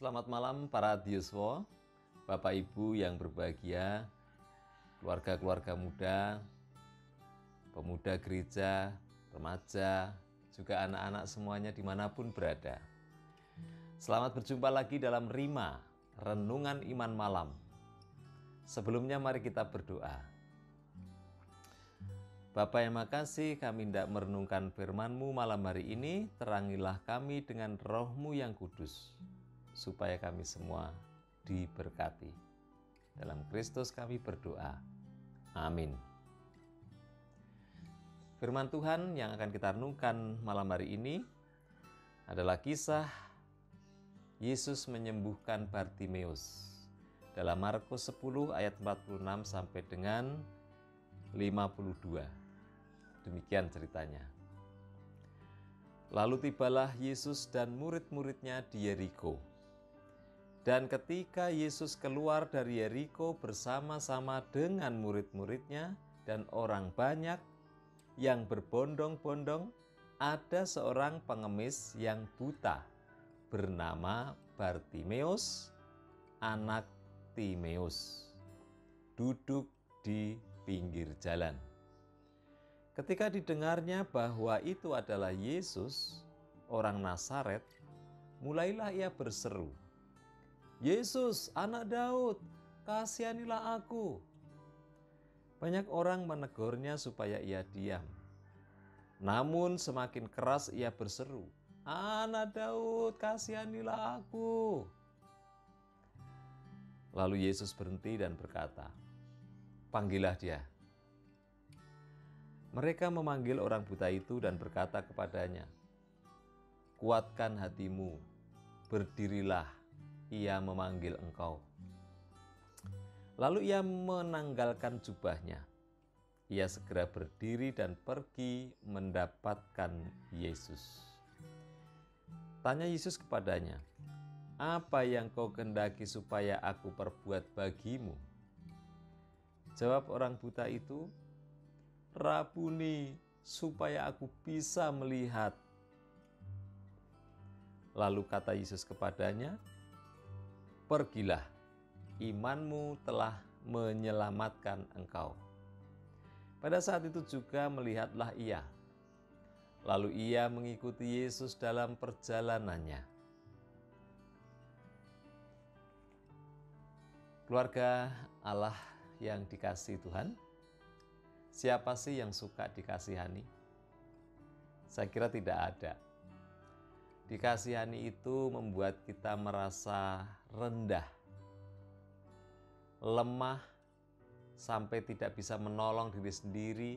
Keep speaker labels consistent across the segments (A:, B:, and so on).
A: Selamat malam para Diuswo, Bapak Ibu yang berbahagia, keluarga-keluarga muda, pemuda gereja, remaja, juga anak-anak semuanya dimanapun berada. Selamat berjumpa lagi dalam Rima, Renungan Iman Malam. Sebelumnya mari kita berdoa. Bapa yang makasih, kami hendak merenungkan firman-Mu malam hari ini, terangilah kami dengan Roh-Mu yang kudus, supaya kami semua diberkati. Dalam Kristus kami berdoa. Amin. Firman Tuhan yang akan kita renungkan malam hari ini adalah kisah Yesus menyembuhkan Bartimeus dalam Markus 10 ayat 46 sampai dengan 52. Demikian ceritanya. Lalu tibalah Yesus dan murid-muridnya di Yeriko. Dan ketika Yesus keluar dari Yeriko bersama-sama dengan murid-muridnya dan orang banyak yang berbondong-bondong, ada seorang pengemis yang buta bernama Bartimeus, anak Timeus, duduk di pinggir jalan. Ketika didengarnya bahwa itu adalah Yesus, orang Nazaret, mulailah ia berseru, "Yesus, anak Daud, kasihanilah aku." Banyak orang menegurnya supaya ia diam. Namun semakin keras ia berseru, "Anak Daud, kasihanilah aku." Lalu Yesus berhenti dan berkata, "Panggillah dia." Mereka memanggil orang buta itu dan berkata kepadanya, "Kuatkan hatimu, berdirilah, ia memanggil engkau." Lalu ia menanggalkan jubahnya. Ia segera berdiri dan pergi mendapatkan Yesus. Tanya Yesus kepadanya, "Apa yang kau kehendaki supaya aku perbuat bagimu?" Jawab orang buta itu, "Rabuni, supaya aku bisa melihat." Lalu kata Yesus kepadanya, "Pergilah, imanmu telah menyelamatkan engkau." Pada saat itu juga melihatlah ia. Lalu ia mengikuti Yesus dalam perjalanannya. Keluarga Allah yang dikasihi Tuhan, siapa sih yang suka dikasihani? Saya kira tidak ada. Dikasihani itu membuat kita merasa rendah, lemah, sampai tidak bisa menolong diri sendiri,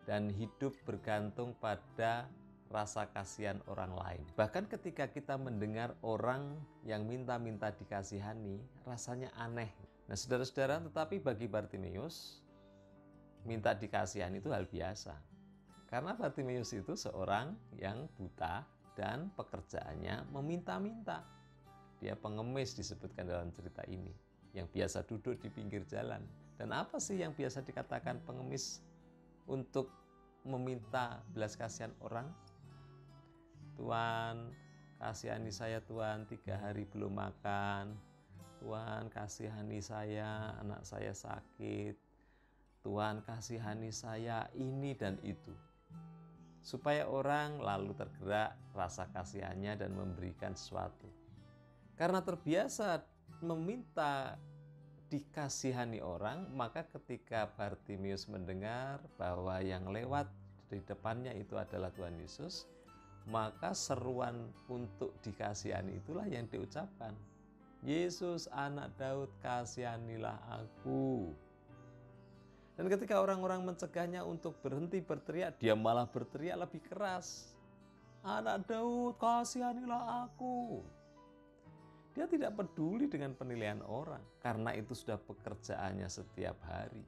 A: dan hidup bergantung pada rasa kasihan orang lain. Bahkan ketika kita mendengar orang yang minta-minta dikasihani, rasanya aneh. Nah, saudara-saudara, tetapi bagi Bartimeus, minta dikasihan itu hal biasa. Karena Bartimeus itu seorang yang buta dan pekerjaannya meminta-minta. Dia pengemis disebutkan dalam cerita ini, yang biasa duduk di pinggir jalan. Dan apa sih yang biasa dikatakan pengemis untuk meminta belas kasihan orang? "Tuhan, kasihani saya Tuhan, 3 hari belum makan. Tuhan, kasihani saya, anak saya sakit. Tuhan, kasihani saya ini dan itu." Supaya orang lalu tergerak rasa kasihannya dan memberikan sesuatu. Karena terbiasa meminta dikasihani orang, maka ketika Bartimeus mendengar bahwa yang lewat di depannya itu adalah Tuhan Yesus, maka seruan untuk dikasihani itulah yang diucapkan. "Yesus, anak Daud, kasihanilah aku." Dan ketika orang-orang mencegahnya untuk berhenti berteriak, dia malah berteriak lebih keras, "Anak Daud, kasihanilah aku." Dia tidak peduli dengan penilaian orang, karena itu sudah pekerjaannya setiap hari.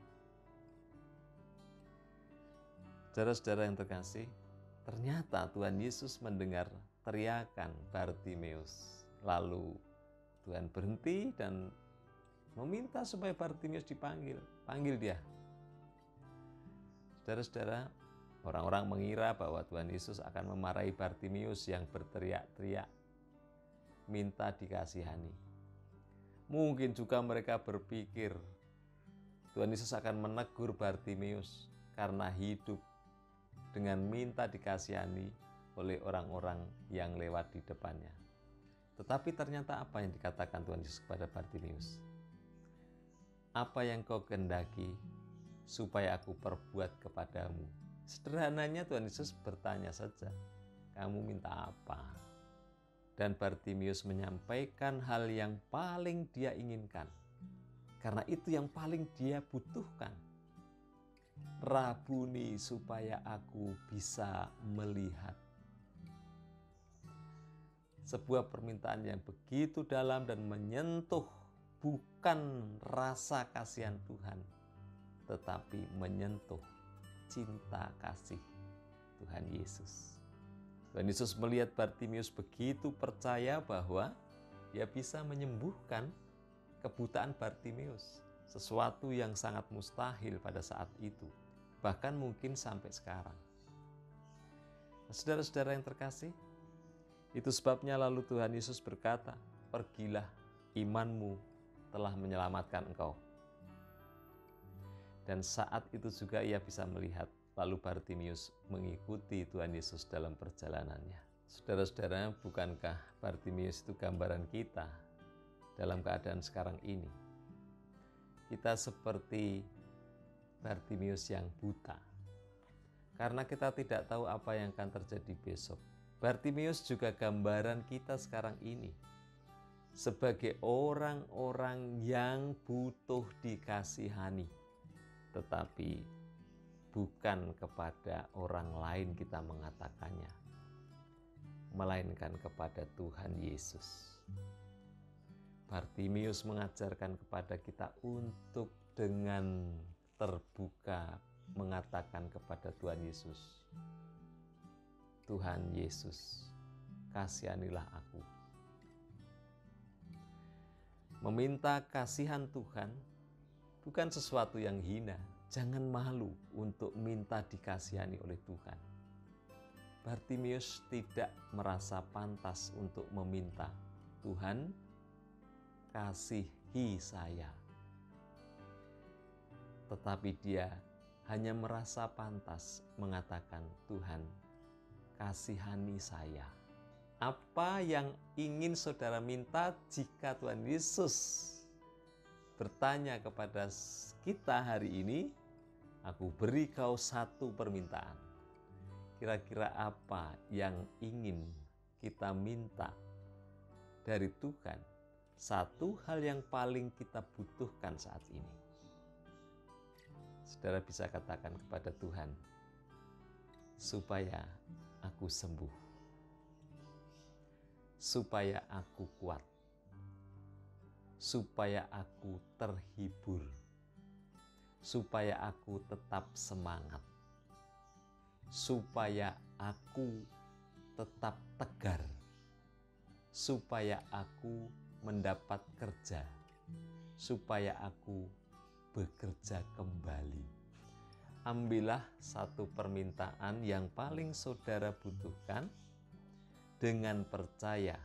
A: Saudara-saudara yang terkasih, ternyata Tuhan Yesus mendengar teriakan Bartimeus. Lalu Tuhan berhenti dan meminta supaya Bartimeus dipanggil. Panggil dia. Saudara-saudara, orang-orang mengira bahwa Tuhan Yesus akan memarahi Bartimeus yang berteriak-teriak. minta dikasihani. Mungkin juga mereka berpikir Tuhan Yesus akan menegur Bartimeus karena hidup dengan minta dikasihani oleh orang-orang yang lewat di depannya. Tetapi ternyata apa yang dikatakan Tuhan Yesus kepada Bartimeus? Apa yang kau kehendaki supaya aku perbuat kepadamu? Sederhananya Tuhan Yesus bertanya saja, kamu minta apa? Dan Bartimeus menyampaikan hal yang paling dia inginkan. Karena itu yang paling dia butuhkan. Rabuni, supaya aku bisa melihat. Sebuah permintaan yang begitu dalam dan menyentuh bukan rasa kasihan Tuhan, tetapi menyentuh cinta kasih Tuhan Yesus. Tuhan Yesus melihat Bartimeus begitu percaya bahwa dia bisa menyembuhkan kebutaan Bartimeus, sesuatu yang sangat mustahil pada saat itu, bahkan mungkin sampai sekarang. Saudara-saudara yang terkasih, itu sebabnya lalu Tuhan Yesus berkata, pergilah, imanmu telah menyelamatkan engkau. Dan saat itu juga ia bisa melihat, lalu Bartimeus mengikuti Tuhan Yesus dalam perjalanannya. Saudara-saudara, bukankah Bartimeus itu gambaran kita dalam keadaan sekarang ini? Kita seperti Bartimeus yang buta, karena kita tidak tahu apa yang akan terjadi besok. Bartimeus juga gambaran kita sekarang ini sebagai orang-orang yang butuh dikasihani, tetapi bukan kepada orang lain kita mengatakannya, melainkan kepada Tuhan Yesus. Bartimeus mengajarkan kepada kita untuk dengan terbuka mengatakan kepada Tuhan Yesus, Tuhan Yesus, kasihanilah aku. Meminta kasihan Tuhan bukan sesuatu yang hina. Jangan malu untuk minta dikasihani oleh Tuhan. Bartimeus tidak merasa pantas untuk meminta, Tuhan, kasihi saya. Tetapi dia hanya merasa pantas mengatakan, Tuhan, kasihani saya. Apa yang ingin saudara minta jika Tuhan Yesus bertanya kepada kita hari ini, aku beri kau satu permintaan. Kira-kira apa yang ingin kita minta dari Tuhan? Satu hal yang paling kita butuhkan saat ini. Saudara bisa katakan kepada Tuhan, supaya aku sembuh, supaya aku kuat, supaya aku terhibur, supaya aku tetap semangat, supaya aku tetap tegar, supaya aku mendapat kerja, supaya aku bekerja kembali. Ambillah satu permintaan yang paling saudara butuhkan dengan percaya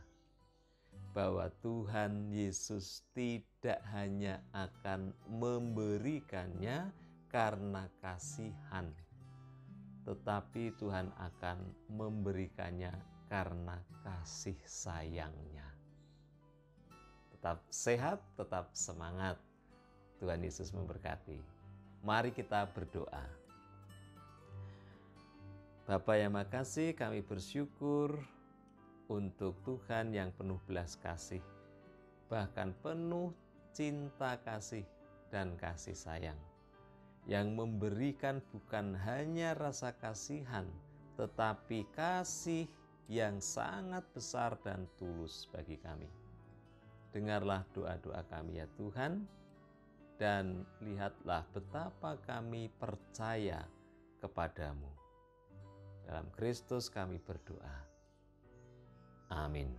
A: bahwa Tuhan Yesus tidak hanya akan memberikannya karena kasihan, tetapi Tuhan akan memberikannya karena kasih sayangnya. Tetap sehat, tetap semangat. Tuhan Yesus memberkati. Mari kita berdoa. Bapa yang makasih, kami bersyukur untuk Tuhan yang penuh belas kasih, bahkan penuh cinta kasih dan kasih sayang, yang memberikan bukan hanya rasa kasihan, tetapi kasih yang sangat besar dan tulus bagi kami. Dengarlah doa-doa kami ya Tuhan, dan lihatlah betapa kami percaya kepadamu. Dalam Kristus kami berdoa. Amin.